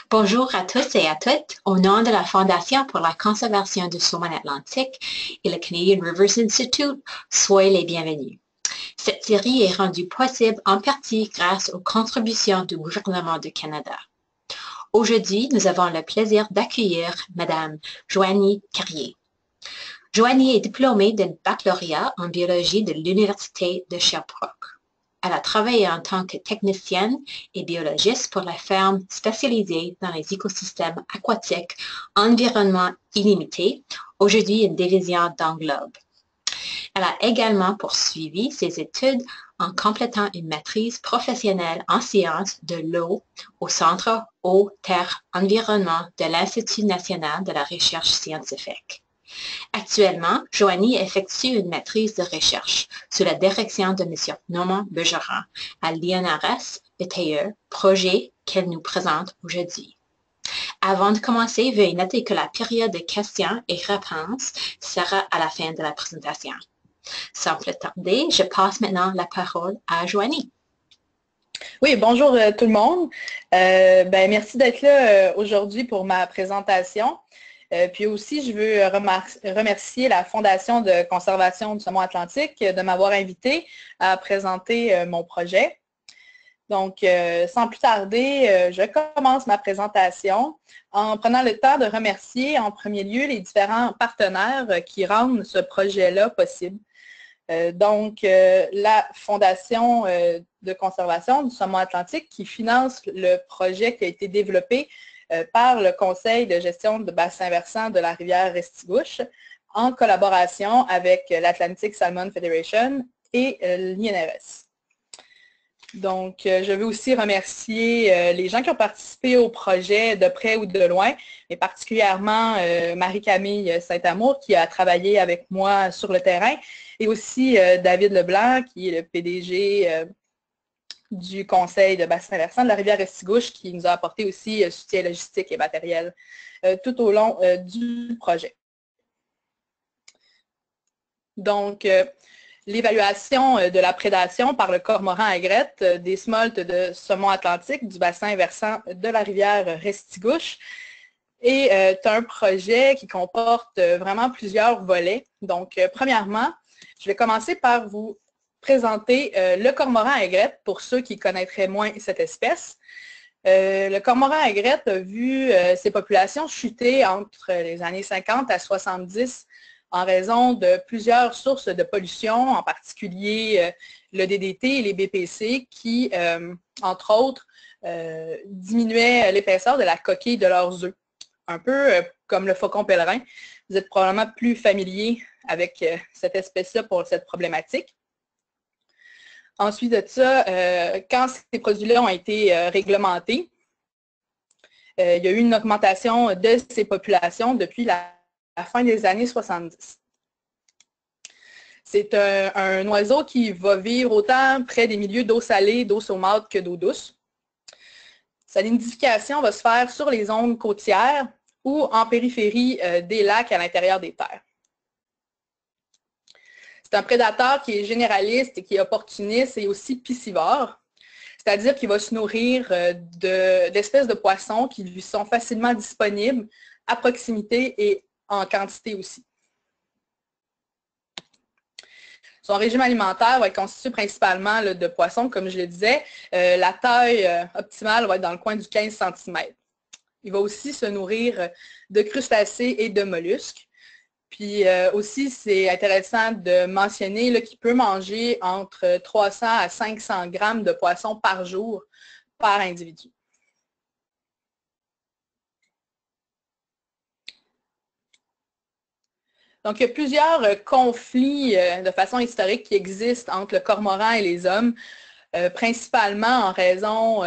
Bonjour à tous et à toutes. Au nom de la Fondation pour la conservation du saumon atlantique et le Canadian Rivers Institute, soyez les bienvenus. Cette série est rendue possible en partie grâce aux contributions du gouvernement du Canada. Aujourd'hui, nous avons le plaisir d'accueillir Madame Joanie Carrier. Joanie est diplômée d'un baccalauréat en biologie de l'Université de Sherbrooke. Elle a travaillé en tant que technicienne et biologiste pour la ferme spécialisée dans les écosystèmes aquatiques Environnement Illimité, aujourd'hui une division d'Englobe. Elle a également poursuivi ses études en complétant une maîtrise professionnelle en sciences de l'eau au Centre Eau, Terre, Environnement de l'Institut national de la recherche scientifique. Actuellement, Joanie effectue une maîtrise de recherche sous la direction de M. Normand Bergeron à l'INRS ETE, projet qu'elle nous présente aujourd'hui. Avant de commencer, veuillez noter que la période de questions et réponses sera à la fin de la présentation. Sans plus tarder, je passe maintenant la parole à Joanie. Oui, bonjour tout le monde. Merci d'être là aujourd'hui pour ma présentation. Puis aussi, je veux remercier la Fondation de conservation du saumon atlantique de m'avoir invité à présenter mon projet. Donc, sans plus tarder, je commence ma présentation en prenant le temps de remercier en premier lieu les différents partenaires qui rendent ce projet-là possible. La Fondation de conservation du saumon atlantique qui finance le projet qui a été développé par le Conseil de gestion de bassin versant de la rivière Restigouche en collaboration avec l'Atlantic Salmon Federation et l'INRS. Donc, je veux aussi remercier les gens qui ont participé au projet de près ou de loin, et particulièrement Marie-Camille Saint-Amour qui a travaillé avec moi sur le terrain, et aussi David Leblanc qui est le PDG du Conseil de bassin versant de la rivière Restigouche qui nous a apporté aussi soutien logistique et matériel tout au long du projet. Donc, l'évaluation de la prédation par le cormoran aigrette des smolts de saumon atlantique du bassin versant de la rivière Restigouche est un projet qui comporte vraiment plusieurs volets. Donc, premièrement, je vais commencer par vous présenter le cormoran aigrette pour ceux qui connaîtraient moins cette espèce. Le cormoran aigrette a vu ses populations chuter entre les années 50 à 70 en raison de plusieurs sources de pollution, en particulier le DDT et les BPC qui, entre autres, diminuaient l'épaisseur de la coquille de leurs œufs. Un peu comme le faucon pèlerin. Vous êtes probablement plus familier avec cette espèce-là pour cette problématique. Ensuite de ça, quand ces produits-là ont été réglementés, il y a eu une augmentation de ces populations depuis la fin des années 70. C'est un oiseau qui va vivre autant près des milieux d'eau salée, d'eau saumâtre que d'eau douce. Sa nidification va se faire sur les zones côtières ou en périphérie des lacs à l'intérieur des terres. C'est un prédateur qui est généraliste et qui est opportuniste et aussi piscivore, c'est-à-dire qu'il va se nourrir d'espèces de poissons qui lui sont facilement disponibles à proximité et en quantité aussi. Son régime alimentaire va être constitué principalement de poissons, comme je le disais. La taille optimale va être dans le coin du 15 cm. Il va aussi se nourrir de crustacés et de mollusques. Puis aussi, c'est intéressant de mentionner qu'il peut manger entre 300 à 500 grammes de poissons par jour par individu. Donc, il y a plusieurs conflits de façon historique qui existent entre le cormoran et les hommes, principalement en raison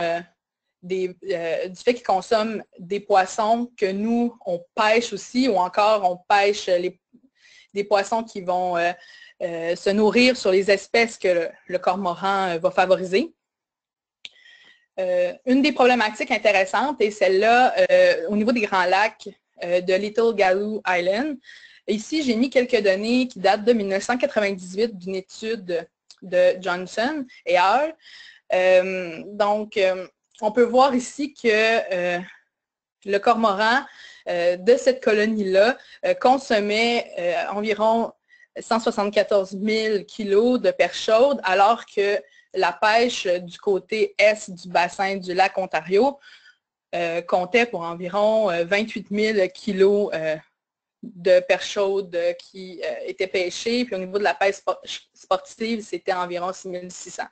du fait qu'ils consomment des poissons que nous, on pêche aussi, ou encore on pêche des poissons qui vont se nourrir sur les espèces que le cormoran va favoriser. Une des problématiques intéressantes est celle-là au niveau des Grands Lacs de Little Galoo Island. Ici, j'ai mis quelques données qui datent de 1998 d'une étude de Johnson et al. On peut voir ici que le cormoran de cette colonie-là consommait environ 174 000 kilos de perche chaude, alors que la pêche du côté est du bassin du lac Ontario comptait pour environ 28 000 kilos de perche chaude qui étaient pêchées. Puis au niveau de la pêche sportive, c'était environ 6 600.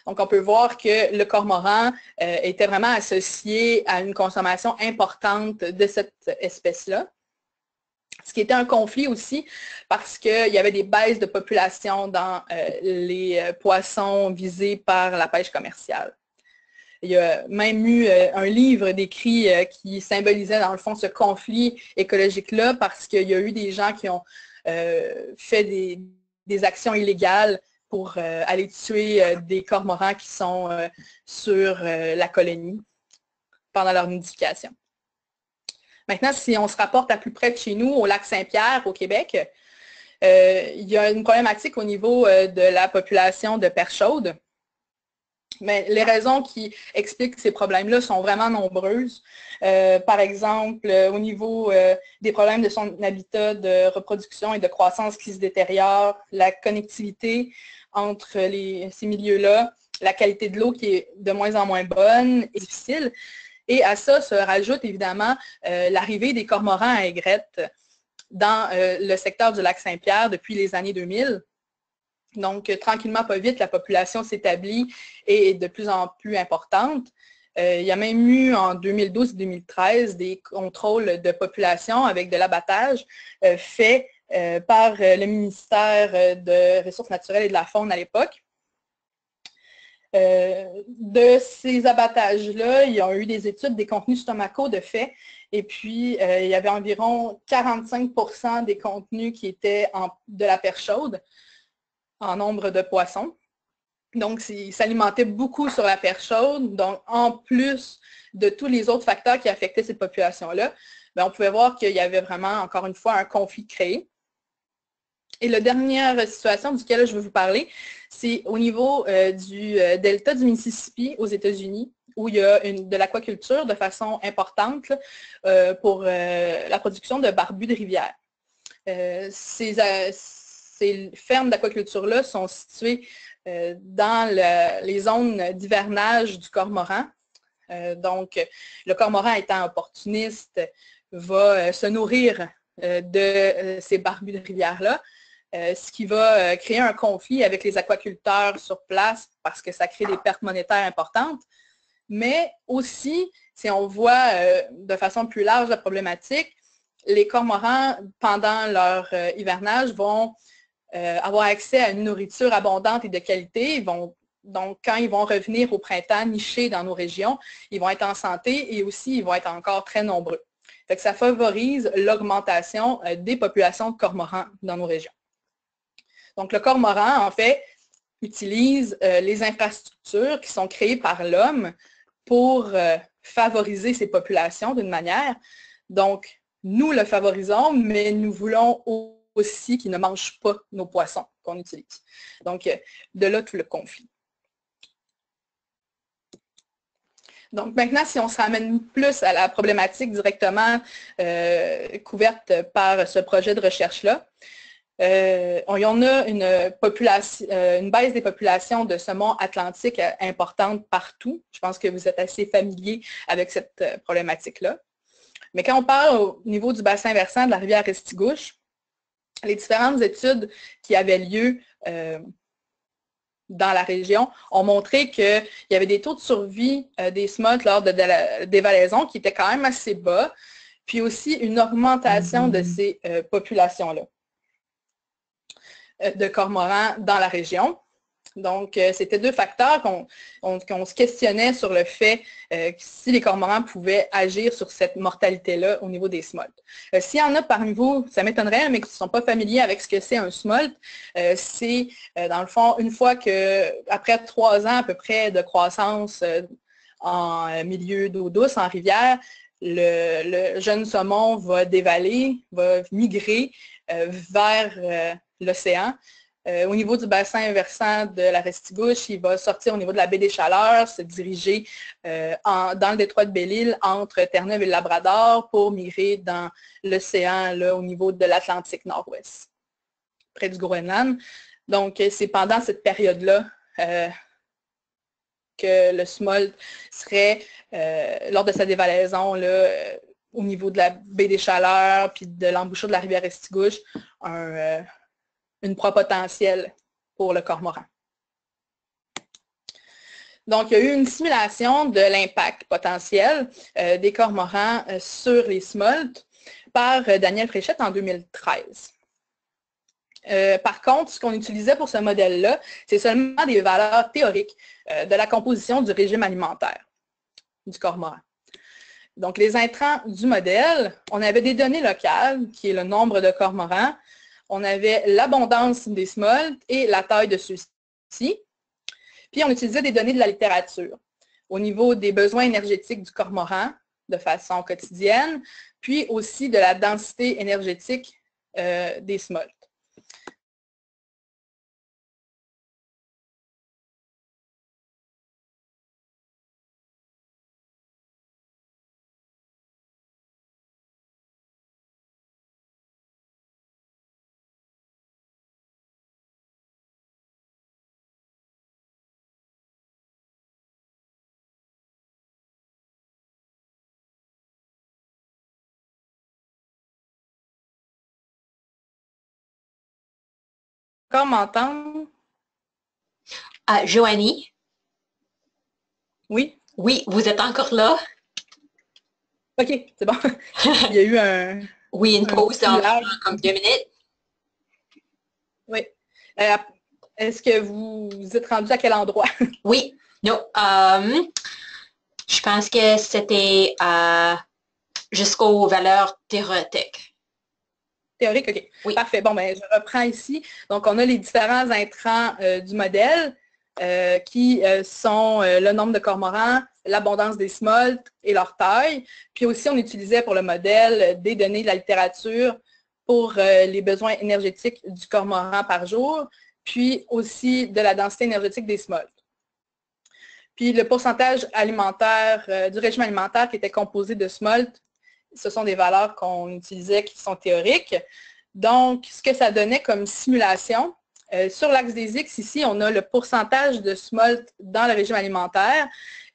Donc, on peut voir que le cormoran était vraiment associé à une consommation importante de cette espèce-là. Ce qui était un conflit aussi parce qu'il y avait des baisses de population dans les poissons visés par la pêche commerciale. Il y a même eu un livre décrit qui symbolisait dans le fond ce conflit écologique-là parce qu'il y a eu des gens qui ont fait des actions illégales pour aller tuer des cormorans qui sont sur la colonie pendant leur nidification. Maintenant, si on se rapporte à plus près de chez nous, au lac Saint-Pierre, au Québec, il y a une problématique au niveau de la population de perche chaude. Mais les raisons qui expliquent ces problèmes-là sont vraiment nombreuses. Par exemple, au niveau des problèmes de son habitat de reproduction et de croissance qui se détériore, la connectivité entre ces milieux-là, la qualité de l'eau qui est de moins en moins bonne et difficile. Et à ça se rajoute évidemment l'arrivée des cormorans à aigrette dans le secteur du lac Saint-Pierre depuis les années 2000. Donc, tranquillement, pas vite, la population s'établit et est de plus en plus importante. Il y a même eu en 2012 et 2013 des contrôles de population avec de l'abattage faits par le ministère des Ressources naturelles et de la faune à l'époque. De ces abattages-là, il y a eu des études des contenus stomacaux de fait, et puis il y avait environ 45% des contenus qui étaient de la perche chaude en nombre de poissons. Donc, ils s'alimentaient beaucoup sur la perche chaude. Donc, en plus de tous les autres facteurs qui affectaient cette population-là, on pouvait voir qu'il y avait vraiment, encore une fois, un conflit créé. Et la dernière situation duquel je veux vous parler, c'est au niveau du delta du Mississippi aux États-Unis, où il y a de l'aquaculture de façon importante pour la production de barbus de rivière. Ces fermes d'aquaculture-là sont situées dans les zones d'hivernage du cormoran. Donc, le cormoran étant opportuniste, va se nourrir de ces barbus de rivière-là, ce qui va créer un conflit avec les aquaculteurs sur place parce que ça crée des pertes monétaires importantes. Mais aussi, si on voit de façon plus large la problématique, les cormorans, pendant leur hivernage, vont avoir accès à une nourriture abondante et de qualité. Donc, quand ils vont revenir au printemps, nichés dans nos régions, ils vont être en santé et aussi ils vont être encore très nombreux. Fait que ça favorise l'augmentation des populations de cormorans dans nos régions. Donc, le cormoran, en fait, utilise les infrastructures qui sont créées par l'homme pour favoriser ces populations d'une manière. Donc, nous le favorisons, mais nous voulons aussi qu'ils ne mangent pas nos poissons qu'on utilise. Donc, de là tout le conflit. Donc, maintenant, si on se ramène plus à la problématique directement couverte par ce projet de recherche-là, il y en a une baisse des populations de saumon atlantique importante partout. Je pense que vous êtes assez familier avec cette problématique-là. Mais quand on parle au niveau du bassin versant de la rivière Restigouche, les différentes études qui avaient lieu dans la région ont montré qu'il y avait des taux de survie des smolts lors de la dévalaison qui étaient quand même assez bas, puis aussi une augmentation de ces populations-là de cormorans dans la région. Donc, c'était deux facteurs qu'on se questionnait sur le fait si les cormorans pouvaient agir sur cette mortalité-là au niveau des smolts. S'il y en a parmi vous, ça m'étonnerait, mais qui ne sont pas familiers avec ce que c'est un smolt, c'est, dans le fond, une fois que, après 3 ans à peu près de croissance en milieu d'eau douce, en rivière, le jeune saumon va dévaler, va migrer vers l'océan Au niveau du bassin versant de la Restigouche, il va sortir au niveau de la baie des Chaleurs, se diriger dans le détroit de Belle-Île entre Terre-Neuve et le Labrador pour migrer dans l'océan au niveau de l'Atlantique nord-ouest, près du Groenland. Donc, c'est pendant cette période-là que le smolt serait, lors de sa dévalaison, au niveau de la baie des Chaleurs puis de l'embouchure de la rivière Restigouche, une proie potentielle pour le cormoran. Donc, il y a eu une simulation de l'impact potentiel des cormorans sur les smolts par Daniel Fréchette en 2013. Par contre, ce qu'on utilisait pour ce modèle-là, c'est seulement des valeurs théoriques de la composition du régime alimentaire du cormoran. Donc, les intrants du modèle, on avait des données locales, qui est le nombre de cormorans, on avait l'abondance des smolts et la taille de ceux-ci. Puis, on utilisait des données de la littérature au niveau des besoins énergétiques du cormoran de façon quotidienne, puis aussi de la densité énergétique des smolts. Encore m'entendre? Joanie? Oui? Oui, vous êtes encore là? OK, c'est bon. Il y a eu un... Oui, une pause d'environ comme 2 minutes. Oui. Est-ce que vous êtes rendu à quel endroit? Oui. Non. Je pense que c'était jusqu'aux valeurs théoriques. Théorique, OK. Oui. Parfait. Bon, ben, je reprends ici. Donc, on a les différents intrants du modèle qui sont le nombre de cormorans, l'abondance des smolts et leur taille. Puis aussi, on utilisait pour le modèle des données de la littérature pour les besoins énergétiques du cormoran par jour, puis aussi de la densité énergétique des smolts. Puis le pourcentage alimentaire du régime alimentaire qui était composé de smolt, ce sont des valeurs qu'on utilisait qui sont théoriques. Donc, ce que ça donnait comme simulation, sur l'axe des X, ici, on a le pourcentage de smolt dans le régime alimentaire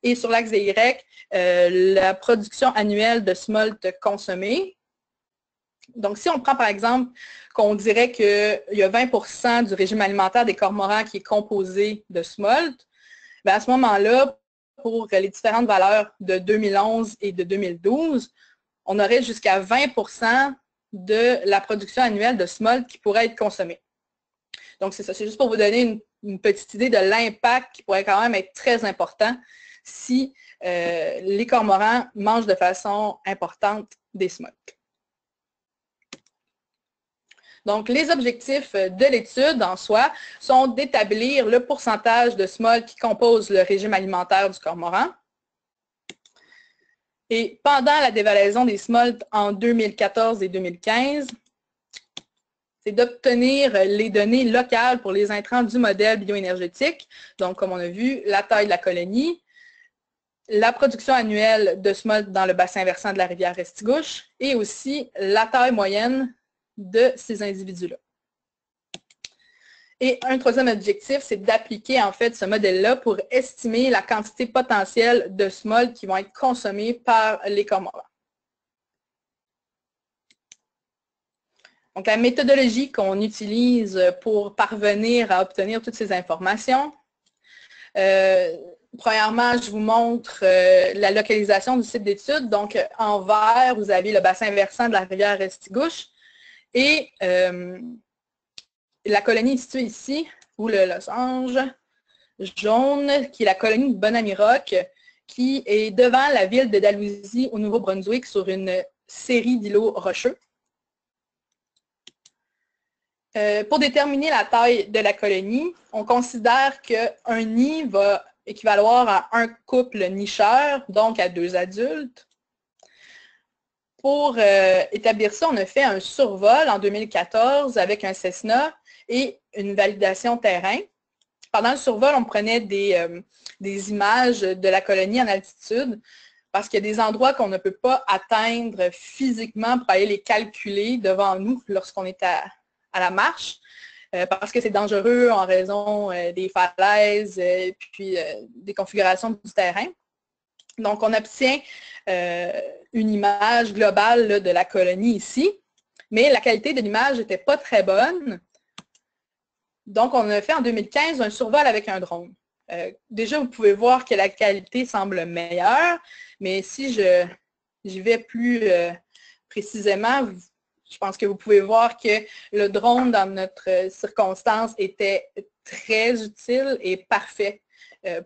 et sur l'axe des Y, la production annuelle de smolt consommée. Donc, si on prend par exemple qu'on dirait qu'il y a 20% du régime alimentaire des cormorans qui est composé de smolt, bien à ce moment-là, pour les différentes valeurs de 2011 et de 2012, on aurait jusqu'à 20% de la production annuelle de smolt qui pourrait être consommée. Donc, c'est ça. C'est juste pour vous donner une petite idée de l'impact qui pourrait quand même être très important si les cormorans mangent de façon importante des smolts. Donc, les objectifs de l'étude en soi sont d'établir le pourcentage de smolts qui composent le régime alimentaire du cormoran. Et pendant la dévalaison des smolts en 2014 et 2015, c'est d'obtenir les données locales pour les intrants du modèle bioénergétique. Donc, comme on a vu, la taille de la colonie, la production annuelle de smolt dans le bassin versant de la rivière Restigouche et aussi la taille moyenne de ces individus-là. Et un troisième objectif, c'est d'appliquer en fait ce modèle-là pour estimer la quantité potentielle de smolt qui vont être consommés par les cormorans. Donc, la méthodologie qu'on utilise pour parvenir à obtenir toutes ces informations, premièrement, je vous montre la localisation du site d'étude. Donc, en vert, vous avez le bassin versant de la rivière Restigouche et la colonie située ici, ou le losange jaune, qui est la colonie de Bonami-Rock, qui est devant la ville de Dalhousie au Nouveau-Brunswick sur une série d'îlots rocheux. Pour déterminer la taille de la colonie, on considère qu'un nid va équivaloir à un couple nicheur, donc à 2 adultes. Pour établir ça, on a fait un survol en 2014 avec un Cessna et une validation terrain. Pendant le survol, on prenait des images de la colonie en altitude parce qu'il y a des endroits qu'on ne peut pas atteindre physiquement pour aller les calculer devant nous lorsqu'on est à la marche, parce que c'est dangereux en raison des falaises puis des configurations du terrain. Donc, on obtient une image globale là, de la colonie ici, mais la qualité de l'image n'était pas très bonne. Donc, on a fait en 2015 un survol avec un drone. Déjà, vous pouvez voir que la qualité semble meilleure, mais si j'y vais plus précisément, je pense que vous pouvez voir que le drone, dans notre circonstance, était très utile et parfait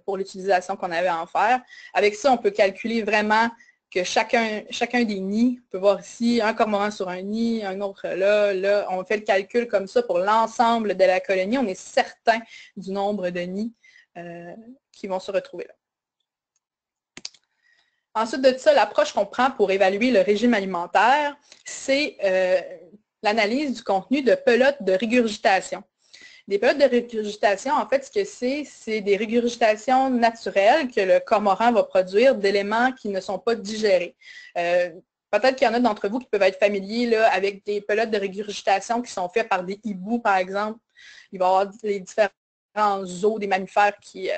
pour l'utilisation qu'on avait à en faire. Avec ça, on peut calculer vraiment que chacun des nids, on peut voir ici, un cormoran sur un nid, un autre là, on fait le calcul comme ça pour l'ensemble de la colonie. On est certain du nombre de nids qui vont se retrouver là. Ensuite de ça, l'approche qu'on prend pour évaluer le régime alimentaire, c'est l'analyse du contenu de pelotes de régurgitation. Des pelotes de régurgitation, en fait, ce que c'est des régurgitations naturelles que le cormoran va produire d'éléments qui ne sont pas digérés. Peut-être qu'il y en a d'entre vous qui peuvent être familiers là, avec des pelotes de régurgitation qui sont faites par des hiboux, par exemple. Il va y avoir les différents os des mammifères qui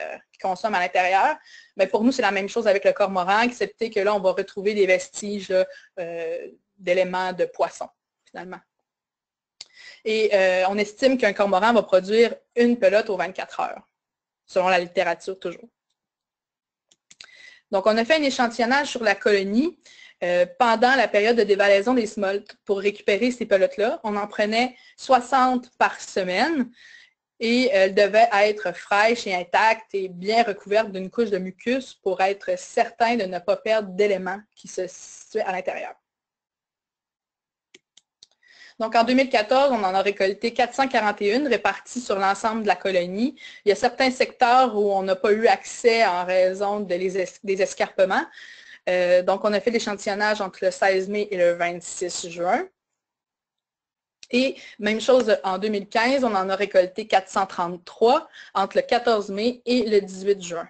consomment à l'intérieur. Mais pour nous, c'est la même chose avec le cormoran, excepté que là, on va retrouver des vestiges d'éléments de poissons, finalement. Et on estime qu'un cormoran va produire une pelote aux 24 heures, selon la littérature toujours. Donc, on a fait un échantillonnage sur la colonie pendant la période de dévalaison des smolts pour récupérer ces pelotes-là. On en prenait 60 par semaine et elles devaient être fraîches et intactes et bien recouvertes d'une couche de mucus pour être certain de ne pas perdre d'éléments qui se situaient à l'intérieur. Donc, en 2014, on en a récolté 441 répartis sur l'ensemble de la colonie. Il y a certains secteurs où on n'a pas eu accès en raison des escarpements. Donc, on a fait l'échantillonnage entre le 16 mai et le 26 juin. Et même chose en 2015, on en a récolté 433 entre le 14 mai et le 18 juin.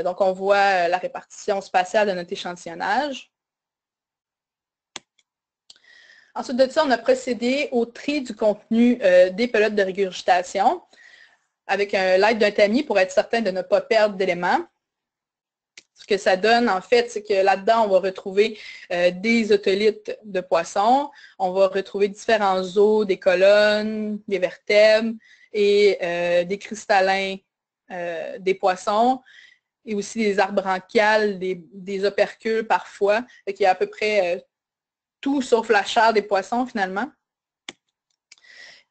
Donc, on voit la répartition spatiale de notre échantillonnage. Ensuite de ça, on a procédé au tri du contenu des pelotes de régurgitation avec l'aide d'un tamis pour être certain de ne pas perdre d'éléments. Ce que ça donne, en fait, c'est que là-dedans, on va retrouver des otolithes de poissons, on va retrouver différents os, des colonnes, des vertèbres et des cristallins des poissons et aussi des arbres branchiales, des opercules parfois. Il y a à peu près tout sauf la chair des poissons, finalement.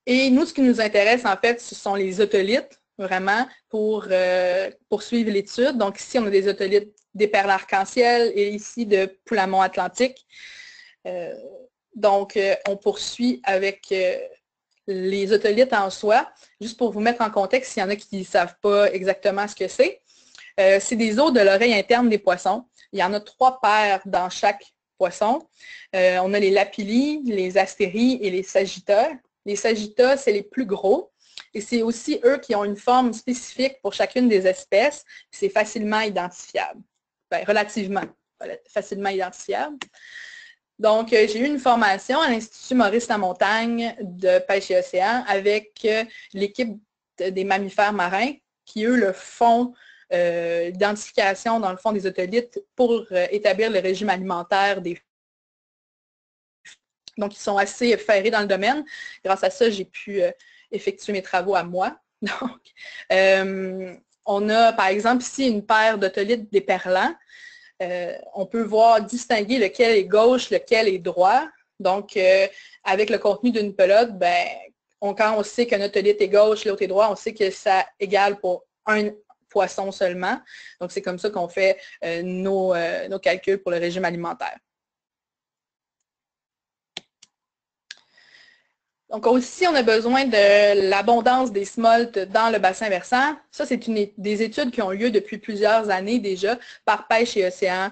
Et nous, ce qui nous intéresse, en fait, ce sont les otolithes, vraiment, pour poursuivre l'étude. Donc, ici, on a des otolithes des perles arc-en-ciel et ici de Poulamon atlantique. Donc, on poursuit avec les otolithes en soi. Juste pour vous mettre en contexte, s'il y en a qui ne savent pas exactement ce que c'est. C'est des os de l'oreille interne des poissons. Il y en a 3 paires dans chaque poisson. On a les lapillis, les astéries et les sagittas. Les sagittas, c'est les plus gros. Et c'est aussi eux qui ont une forme spécifique pour chacune des espèces. C'est facilement identifiable. Ben, relativement facilement identifiable. Donc, j'ai eu une formation à l'Institut Maurice Lamontagne de pêche et océan avec l'équipe des mammifères marins qui, eux, le font l'identification, dans le fond, des otolithes pour établir le régime alimentaire des. Donc, ils sont assez ferrés dans le domaine. Grâce à ça, j'ai pu effectuer mes travaux à moi. Donc, on a, par exemple, ici, une paire d'otolithes déperlants. On peut voir distinguer lequel est gauche, lequel est droit. Donc, avec le contenu d'une pelote, ben, quand on sait qu'un otolithe est gauche, l'autre est droit, on sait que ça égale pour un poisson seulement. Donc, c'est comme ça qu'on fait nos calculs pour le régime alimentaire. Donc, aussi, on a besoin de l'abondance des smolts dans le bassin versant. Ça, c'est des études qui ont lieu depuis plusieurs années déjà par Pêche et Océan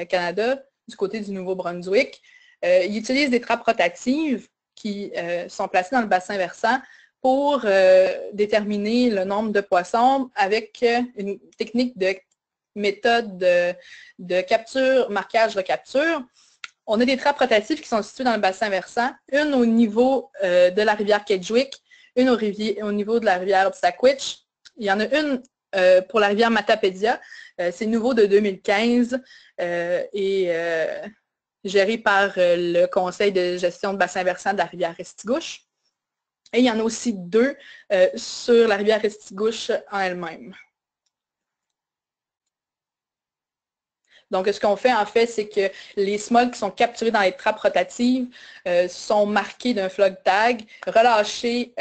Canada, du côté du Nouveau-Brunswick. Ils utilisent des trappes rotatives qui sont placées dans le bassin versant pour déterminer le nombre de poissons avec une technique de méthode de capture, marquage, recapture. On a des trappes rotatives qui sont situées dans le bassin versant, une au niveau de la rivière Kedgwick, une au niveau de la rivière Psaquitch. Il y en a une pour la rivière Matapédia. C'est nouveau de 2015 et géré par le Conseil de gestion de bassin versant de la rivière Restigouche. Et il y en a aussi deux sur la rivière Restigouche en elle-même. Donc, ce qu'on fait, en fait, c'est que les smolts qui sont capturés dans les trappes rotatives sont marqués d'un flog tag, relâchés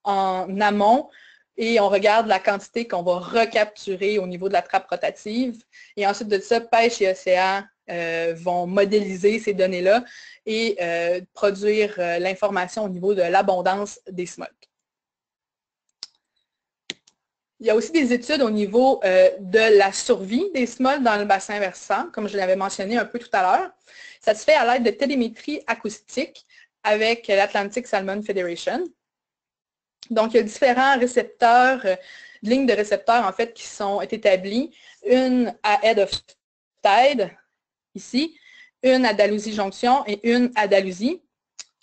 en amont, et on regarde la quantité qu'on va recapturer au niveau de la trappe rotative. Et ensuite de ça, Pêche et Océan vont modéliser ces données-là et produire l'information au niveau de l'abondance des smolts. Il y a aussi des études au niveau de la survie des smolts dans le bassin versant, comme je l'avais mentionné un peu tout à l'heure. Ça se fait à l'aide de télémétrie acoustique avec l'Atlantic Salmon Federation. Donc, il y a différents récepteurs, lignes de récepteurs en fait qui sont établies. Une à Head of Tide, ici, une à Dalhousie Junction et une à Dalhousie.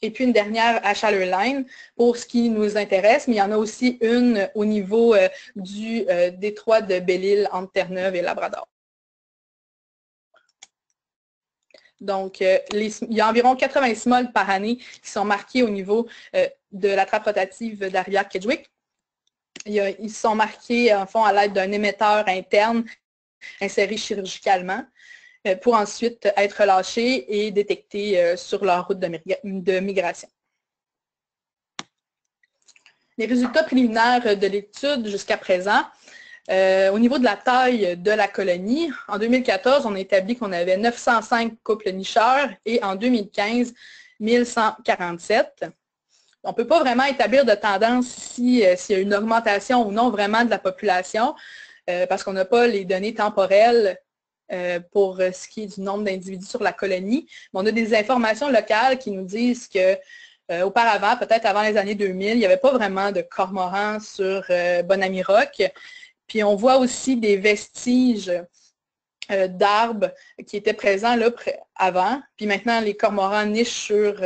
Et puis une dernière à Chaleur Line pour ce qui nous intéresse, mais il y en a aussi une au niveau du détroit de Belle-Île entre Terre-Neuve et Labrador. Donc, il y a environ 80 smolts par année qui sont marqués au niveau de la trappe rotative de la rivière Kedgwick. Ils sont marqués, en fond, à l'aide d'un émetteur interne inséré chirurgicalement pour ensuite être relâchés et détectés sur leur route de migration. Les résultats préliminaires de l'étude jusqu'à présent, au niveau de la taille de la colonie, en 2014, on a établi qu'on avait 905 couples nicheurs et en 2015, 1147. On ne peut pas vraiment établir de tendance ici s'il y a une augmentation ou non vraiment de la population parce qu'on n'a pas les données temporelles pour ce qui est du nombre d'individus sur la colonie. Mais on a des informations locales qui nous disent que auparavant, peut-être avant les années 2000, il n'y avait pas vraiment de cormorans sur Bonami Rock. Puis on voit aussi des vestiges d'arbres qui étaient présents là avant. Puis maintenant, les cormorans nichent sur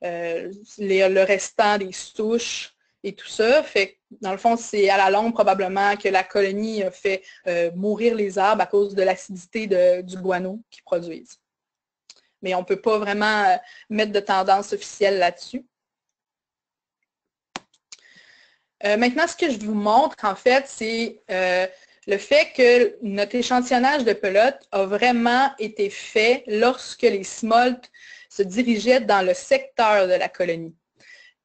le restant des souches et tout ça. Fait que, dans le fond, c'est à la longue probablement que la colonie a fait mourir les arbres à cause de l'acidité du guano qu'ils produisent. Mais on ne peut pas vraiment mettre de tendance officielle là-dessus. Maintenant, ce que je vous montre, en fait, c'est le fait que notre échantillonnage de pelote a vraiment été fait lorsque les smolts se dirigeaient dans le secteur de la colonie.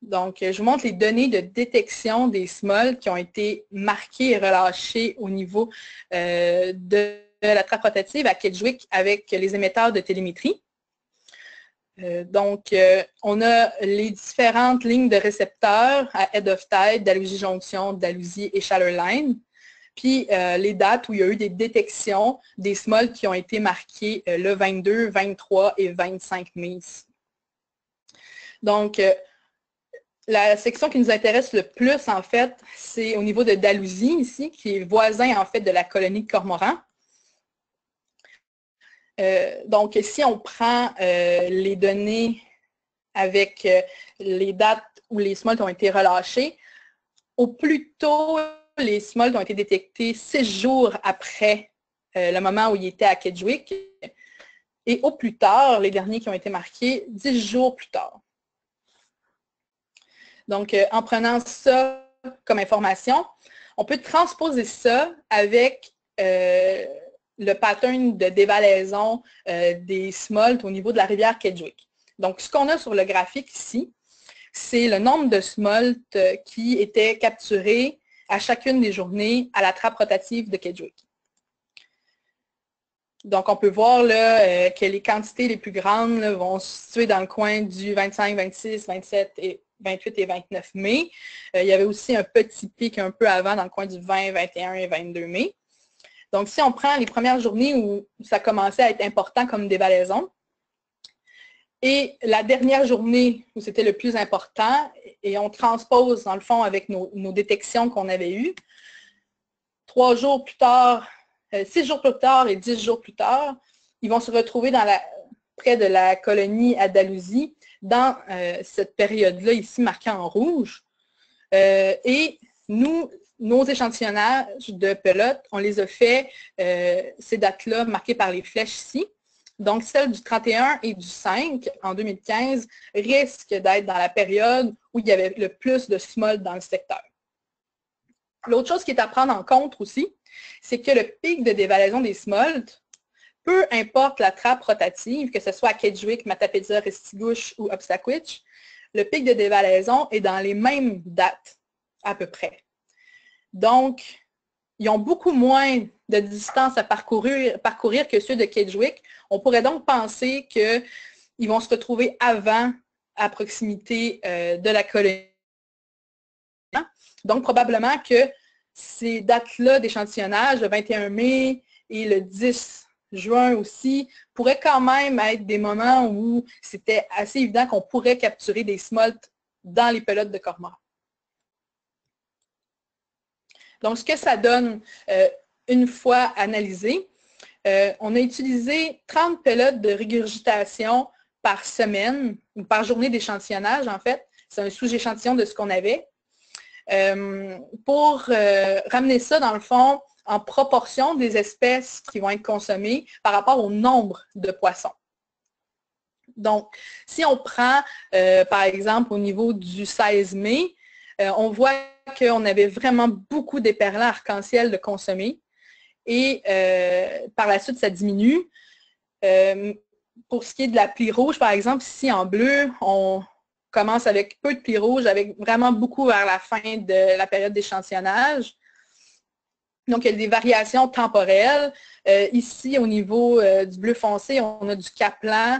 Donc, je vous montre les données de détection des smolts qui ont été marquées et relâchées au niveau de la trappe rotative à Kedgwick avec les émetteurs de télémétrie. Donc, on a les différentes lignes de récepteurs à Head of Tide, Dalhousie Junction, Dalhousie et Chaleur Line. Puis, les dates où il y a eu des détections des smolts qui ont été marquées le 22, 23 et 25 mai. Donc, la section qui nous intéresse le plus, en fait, c'est au niveau de Dalhousie, ici, qui est voisin, en fait, de la colonie de cormorans. Donc, si on prend les données avec les dates où les smolts ont été relâchés, au plus tôt, les smolts ont été détectés 6 jours après le moment où ils étaient à Kedgwick, et au plus tard, les derniers qui ont été marqués, 10 jours plus tard. Donc, en prenant ça comme information, on peut transposer ça avec le pattern de dévalaison des smolts au niveau de la rivière Kedgwick. Donc, ce qu'on a sur le graphique ici, c'est le nombre de smolts qui étaient capturés à chacune des journées à la trappe rotative de Kedgwick. Donc, on peut voir là, que les quantités les plus grandes là, vont se situer dans le coin du 25, 26, 27 et 28 et 29 mai. Il y avait aussi un petit pic un peu avant dans le coin du 20, 21 et 22 mai. Donc, si on prend les premières journées où ça commençait à être important comme dévalaison, Et la dernière journée où c'était le plus important, et on transpose dans le fond avec nos détections qu'on avait eues, 3 jours plus tard, 6 jours plus tard et 10 jours plus tard, ils vont se retrouver près de la colonie Andalousie, dans cette période-là ici marquée en rouge. Et nos échantillonnages de pelote, on les a fait, ces dates-là marquées par les flèches ici. Donc, celles du 31 et du 5 en 2015 risquent d'être dans la période où il y avait le plus de smolts dans le secteur. L'autre chose qui est à prendre en compte aussi, c'est que le pic de dévalaison des smolts, peu importe la trappe rotative, que ce soit à Kedgwick, Matapédia, Restigouche ou Oksawich, le pic de dévalaison est dans les mêmes dates, à peu près. Donc, ils ont beaucoup moins de distance à parcourir que ceux de Kedgwick. On pourrait donc penser qu'ils vont se retrouver avant, à proximité de la colonie. Donc, probablement que ces dates-là d'échantillonnage, le 21 mai et le 10 juin aussi, pourraient quand même être des moments où c'était assez évident qu'on pourrait capturer des smolts dans les pelotes de cormorans. Donc, ce que ça donne, une fois analysé, on a utilisé 30 pelotes de régurgitation par semaine, ou par journée d'échantillonnage, en fait. C'est un sous-échantillon de ce qu'on avait. Pour ramener ça, dans le fond, en proportion des espèces qui vont être consommées par rapport au nombre de poissons. Donc, si on prend, par exemple, au niveau du 16 mai, on voit qu'on avait vraiment beaucoup d'éperlans arc-en-ciel de consommés. Et par la suite, ça diminue. Pour ce qui est de la plie rouge, par exemple, ici en bleu, on commence avec peu de plis rouges, avec vraiment beaucoup vers la fin de la période d'échantillonnage. Donc, il y a des variations temporelles. Ici, au niveau du bleu foncé, on a du caplan.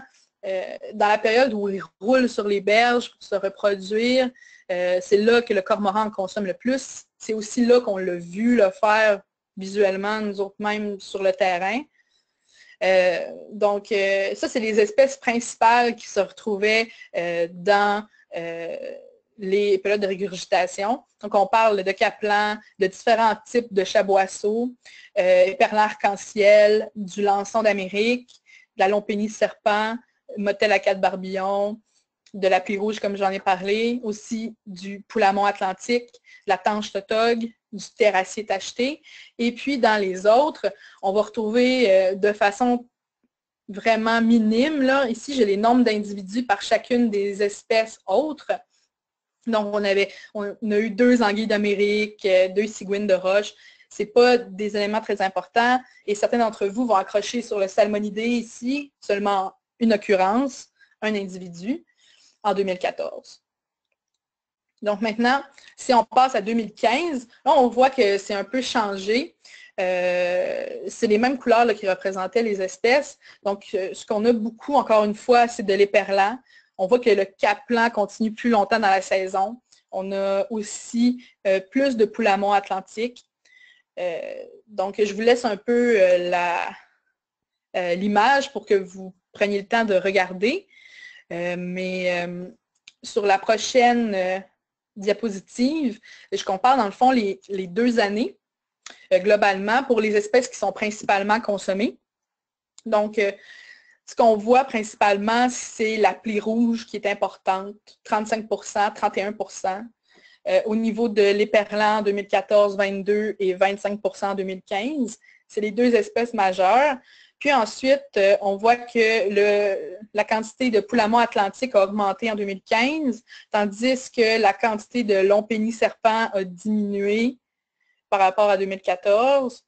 Dans la période où il roule sur les berges pour se reproduire, c'est là que le cormoran consomme le plus. C'est aussi là qu'on l'a vu le faire visuellement, nous autres même, sur le terrain. Donc, ça, c'est les espèces principales qui se retrouvaient dans les pelotes de régurgitation. Donc, on parle de caplan, de différents types de chaboisseaux, éperlans arc-en-ciel, du lançon d'Amérique, de la lompénie serpent, motelle à 4 barbillons, de la plie rouge, comme j'en ai parlé, aussi du poulamon atlantique, de la tanche tautog, du terrassier tacheté. Et puis, dans les autres, on va retrouver de façon vraiment minime, là, ici, j'ai les nombres d'individus par chacune des espèces autres. Donc, on a eu 2 anguilles d'Amérique, 2 cigouines de roche. Ce n'est pas des éléments très importants. Et certains d'entre vous vont accrocher sur le salmonidé ici, seulement une occurrence, un individu, en 2014. Donc maintenant, si on passe à 2015, là, on voit que c'est un peu changé. C'est les mêmes couleurs là, qui représentaient les espèces. Donc, ce qu'on a beaucoup, encore une fois, c'est de l'éperlan. On voit que le caplan continue plus longtemps dans la saison. On a aussi plus de poulamon atlantique. Donc, je vous laisse un peu l'image pour que vous preniez le temps de regarder. Mais sur la prochaine diapositive, je compare dans le fond les 2 années globalement pour les espèces qui sont principalement consommées. Donc, ce qu'on voit principalement, c'est la plie rouge qui est importante, 35 31 au niveau de l'éperlan en 2014, 22 et 25 en 2015. C'est les 2 espèces majeures. Puis ensuite, on voit que la quantité de poulamon atlantique a augmenté en 2015, tandis que la quantité de lompénie serpent a diminué par rapport à 2014.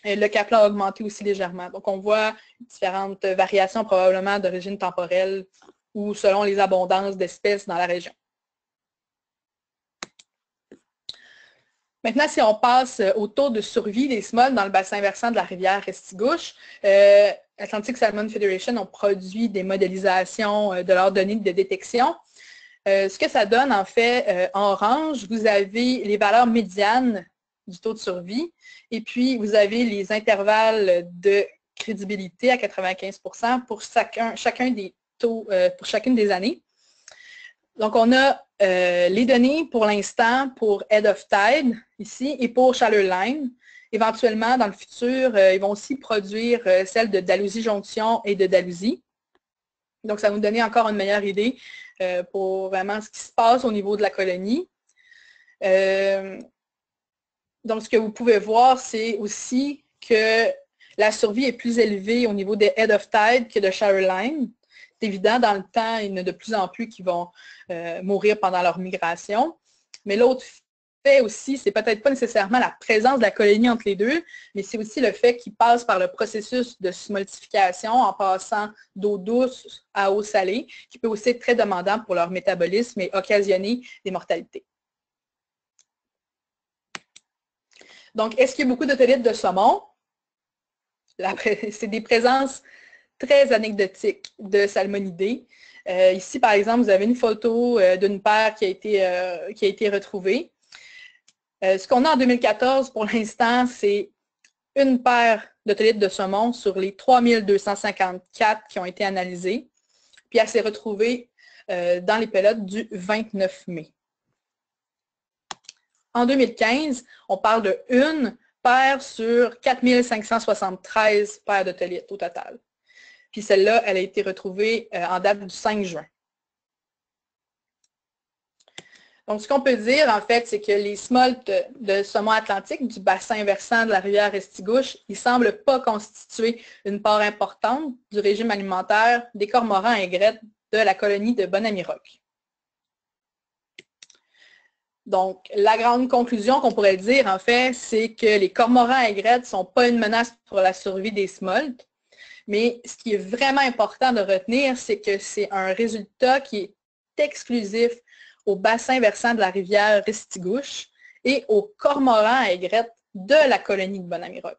Et le caplan a augmenté aussi légèrement. Donc, on voit différentes variations probablement d'origine temporelle ou selon les abondances d'espèces dans la région. Maintenant, si on passe au taux de survie des smolts dans le bassin versant de la rivière Restigouche, Atlantic Salmon Federation ont produit des modélisations de leurs données de détection. Ce que ça donne, en fait, en orange, vous avez les valeurs médianes du taux de survie et puis vous avez les intervalles de crédibilité à 95 pour chacun des pour chacune des années. Donc, on a les données pour l'instant pour Head of Tide ici et pour Shallow Line. Éventuellement, dans le futur, ils vont aussi produire celles de Dalhousie Jonction et de Dalhousie. Donc, ça va nous donner encore une meilleure idée pour vraiment ce qui se passe au niveau de la colonie. Donc, ce que vous pouvez voir, c'est aussi que la survie est plus élevée au niveau des Head of Tide que de Shallow Line. C'est évident, dans le temps, il y en a de plus en plus qui vont mourir pendant leur migration. Mais l'autre fait aussi, c'est peut-être pas nécessairement la présence de la colonie entre les deux, mais c'est aussi le fait qu'ils passent par le processus de smoltification en passant d'eau douce à eau salée, qui peut aussi être très demandant pour leur métabolisme et occasionner des mortalités. Donc, est-ce qu'il y a beaucoup d'otolithes de saumon? C'est des présences très anecdotiques de salmonidés. Ici, par exemple, vous avez une photo d'une paire qui a été retrouvée. Ce qu'on a en 2014, pour l'instant, c'est une paire d'otolithes de saumon sur les 3254 qui ont été analysés. Puis elle s'est retrouvée dans les pelotes du 29 mai. En 2015, on parle de une paire sur 4573 paires d'otolithes au total. Puis celle-là, elle a été retrouvée en date du 5 juin. Donc, ce qu'on peut dire, en fait, c'est que les smolts de saumon atlantique du bassin versant de la rivière Restigouche, ils ne semblent pas constituer une part importante du régime alimentaire des cormorans à aigrettes de la colonie de Bonami-Rock. Donc, la grande conclusion qu'on pourrait dire, en fait, c'est que les cormorans à aigrettes ne sont pas une menace pour la survie des smolts, mais ce qui est vraiment important de retenir, c'est que c'est un résultat qui est exclusif au bassin versant de la rivière Restigouche et aux cormorans à aigrettes de la colonie de Bonami-Rock.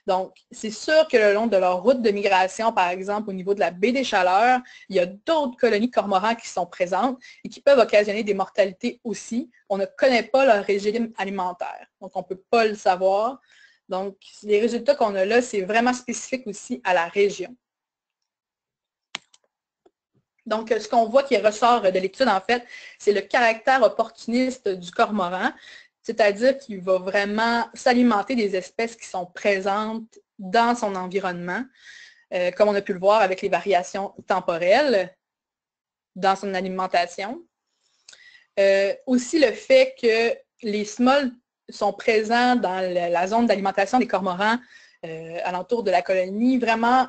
Donc, c'est sûr que le long de leur route de migration, par exemple, au niveau de la baie des Chaleurs, il y a d'autres colonies de cormorans qui sont présentes et qui peuvent occasionner des mortalités aussi. On ne connaît pas leur régime alimentaire, donc on ne peut pas le savoir. Donc, les résultats qu'on a là, c'est vraiment spécifique aussi à la région. Donc, ce qu'on voit qui ressort de l'étude, en fait, c'est le caractère opportuniste du cormoran, c'est-à-dire qu'il va vraiment s'alimenter des espèces qui sont présentes dans son environnement, comme on a pu le voir avec les variations temporelles dans son alimentation. Aussi le fait que les smolts sont présents dans la zone d'alimentation des cormorans alentour de la colonie, vraiment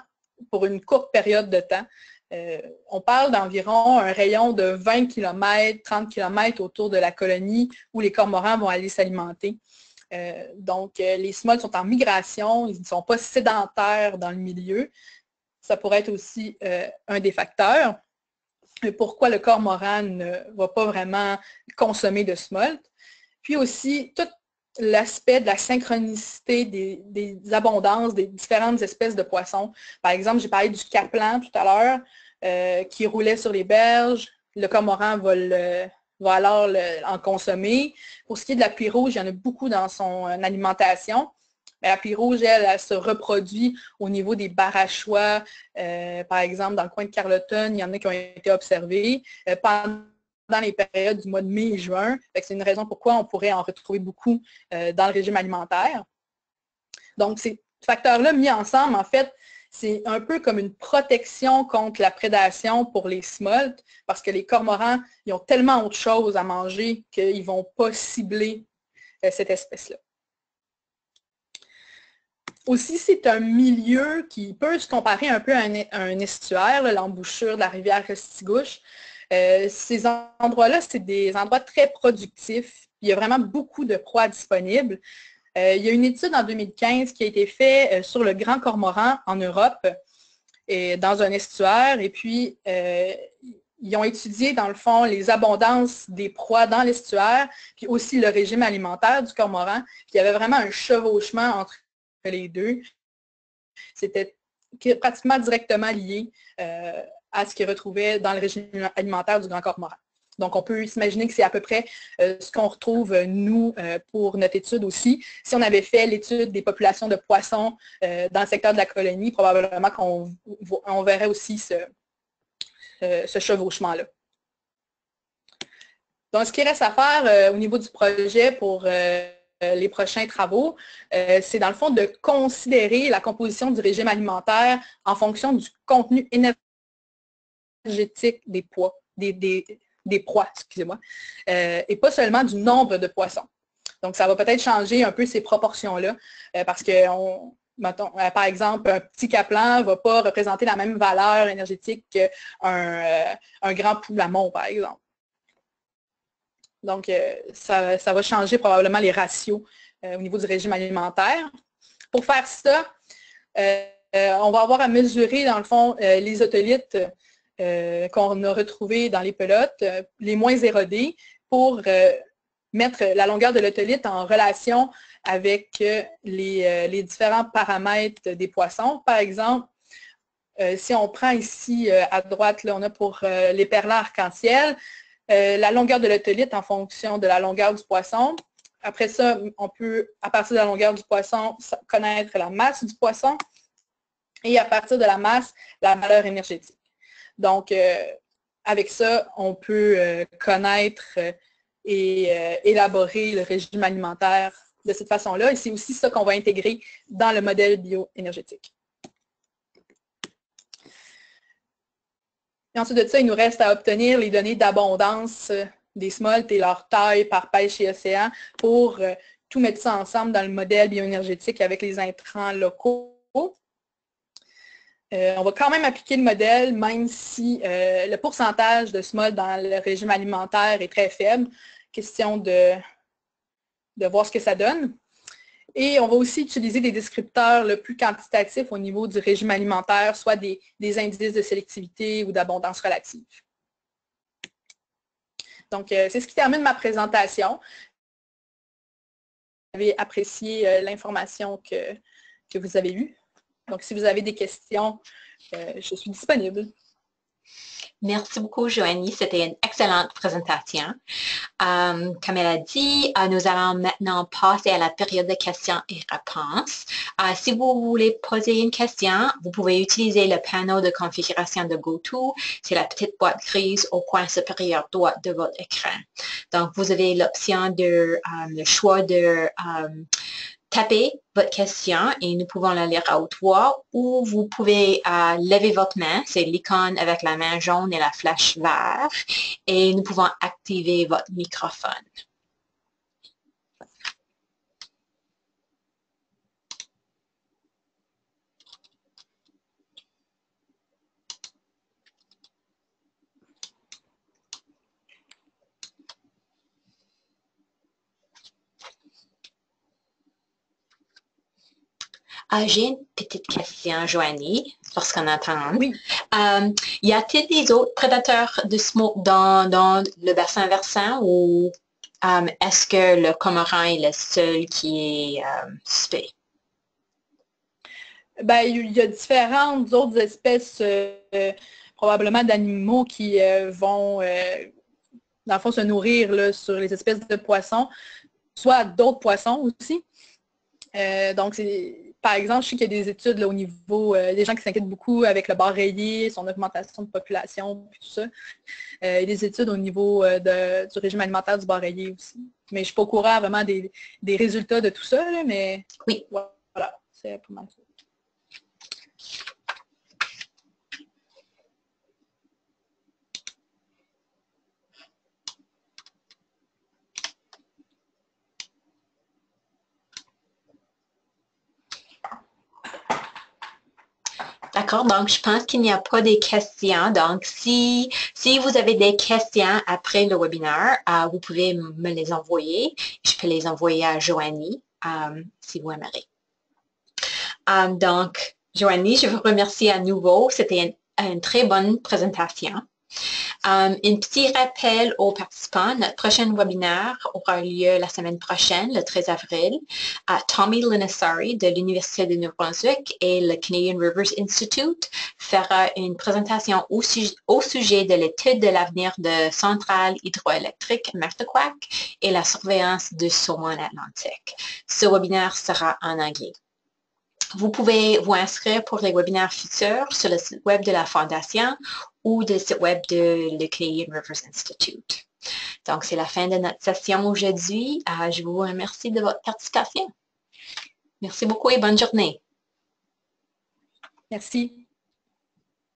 pour une courte période de temps. On parle d'environ un rayon de 20 km, 30 km autour de la colonie où les cormorans vont aller s'alimenter. Donc, les smolts sont en migration, ils ne sont pas sédentaires dans le milieu. Ça pourrait être aussi un des facteurs. Pourquoi le cormoran ne va pas vraiment consommer de smolt. Puis aussi, tout l'aspect de la synchronicité des abondances des différentes espèces de poissons. Par exemple, j'ai parlé du caplan tout à l'heure, qui roulait sur les berges. Le cormoran va alors en consommer. Pour ce qui est de la pluie rouge, il y en a beaucoup dans son alimentation. Mais la pluie rouge, elle se reproduit au niveau des barachois. Par exemple, dans le coin de Carleton, il y en a qui ont été observés pendant les périodes du mois de mai et juin. C'est une raison pourquoi on pourrait en retrouver beaucoup dans le régime alimentaire. Donc, ces facteurs-là mis ensemble, en fait, c'est un peu comme une protection contre la prédation pour les smolts, parce que les cormorans, ils ont tellement autre chose à manger qu'ils ne vont pas cibler cette espèce-là. Aussi, c'est un milieu qui peut se comparer un peu à un estuaire, l'embouchure de la rivière Restigouche. Ces endroits-là, c'est des endroits très productifs. Il y a vraiment beaucoup de proies disponibles. Il y a une étude en 2015 qui a été faite sur le grand cormoran en Europe, dans un estuaire. Et puis, ils ont étudié, dans le fond, les abondances des proies dans l'estuaire, puis aussi le régime alimentaire du cormoran. Puis, il y avait vraiment un chevauchement entre les deux. C'était pratiquement directement lié à ce qu'ils retrouvaient dans le régime alimentaire du grand cormoran. Donc, on peut s'imaginer que c'est à peu près ce qu'on retrouve, nous, pour notre étude aussi. Si on avait fait l'étude des populations de poissons dans le secteur de la colonie, probablement qu'on verrait aussi ce chevauchement-là. Donc, ce qui reste à faire au niveau du projet pour les prochains travaux, c'est dans le fond de considérer la composition du régime alimentaire en fonction du contenu énergétique des proies, excusez-moi, et pas seulement du nombre de poissons. Donc, ça va peut-être changer un peu ces proportions-là, parce que, par exemple, un petit caplan ne va pas représenter la même valeur énergétique qu'un grand poulamon, par exemple. Donc, ça va changer probablement les ratios au niveau du régime alimentaire. Pour faire ça, on va avoir à mesurer, dans le fond, les otolithes qu'on a retrouvés dans les pelotes, les moins érodés, pour mettre la longueur de l'otolithe en relation avec les différents paramètres des poissons. Par exemple, si on prend ici à droite, là, on a pour les perlats arc-en-ciel, la longueur de l'otolithe en fonction de la longueur du poisson. Après ça, on peut, à partir de la longueur du poisson, connaître la masse du poisson et à partir de la masse, la valeur énergétique. Donc, avec ça, on peut connaître et élaborer le régime alimentaire de cette façon-là. Et c'est aussi ça qu'on va intégrer dans le modèle bioénergétique. Et ensuite de ça, il nous reste à obtenir les données d'abondance des smolts et leur taille par pêche et océan pour tout mettre ça ensemble dans le modèle bioénergétique avec les intrants locaux. On va quand même appliquer le modèle, même si le pourcentage de smolts dans le régime alimentaire est très faible. Question de voir ce que ça donne. Et on va aussi utiliser des descripteurs le plus quantitatifs au niveau du régime alimentaire, soit des indices de sélectivité ou d'abondance relative. Donc, c'est ce qui termine ma présentation. Vous avez apprécié l'information que vous avez eue. Donc, si vous avez des questions, je suis disponible. Merci beaucoup, Joanie. C'était une excellente présentation. Comme elle a dit, nous allons maintenant passer à la période de questions et réponses. Si vous voulez poser une question, vous pouvez utiliser le panneau de configuration de GoTo. C'est la petite boîte grise au coin supérieur droit de votre écran. Donc, vous avez l'option le choix de tapez votre question et nous pouvons la lire à haute voix ou vous pouvez lever votre main, c'est l'icône avec la main jaune et la flèche verte et nous pouvons activer votre microphone. J'ai une petite question, Joanie, lorsqu'on attend. Oui. Y a-t-il des autres prédateurs de smoke dans le bassin versant ou est-ce que le cormoran est le seul qui est suspect? Ben, il y a différentes autres espèces probablement d'animaux qui vont, dans le fond, se nourrir là, sur les espèces de poissons, soit d'autres poissons aussi. Donc, par exemple, je sais qu'il y a des études là, au niveau des gens qui s'inquiètent beaucoup avec le bar rayé, son augmentation de population, puis tout ça. Il y a des études au niveau du régime alimentaire du bar rayé aussi. Mais je ne suis pas au courant vraiment des résultats de tout ça, là, mais oui, voilà, c'est pas mal ça. D'accord, donc je pense qu'il n'y a pas de questions. Donc, si vous avez des questions après le webinaire, vous pouvez me les envoyer. Je peux les envoyer à Joanie, si vous aimerez. Donc, Joanie, je vous remercie à nouveau. C'était une très bonne présentation. Un petit rappel aux participants, notre prochain webinaire aura lieu la semaine prochaine, le 13 avril, à Tommy Linasari de l'Université de New Brunswick et le Canadian Rivers Institute fera une présentation au sujet de l'étude de l'avenir de centrales hydroélectriques Martequac et la surveillance du saumon atlantique. Ce webinaire sera en anglais. Vous pouvez vous inscrire pour les webinaires futurs sur le site web de la Fondation ou le site web de le Canadian Rivers Institute. Donc, c'est la fin de notre session aujourd'hui. Je vous remercie de votre participation. Merci beaucoup et bonne journée. Merci.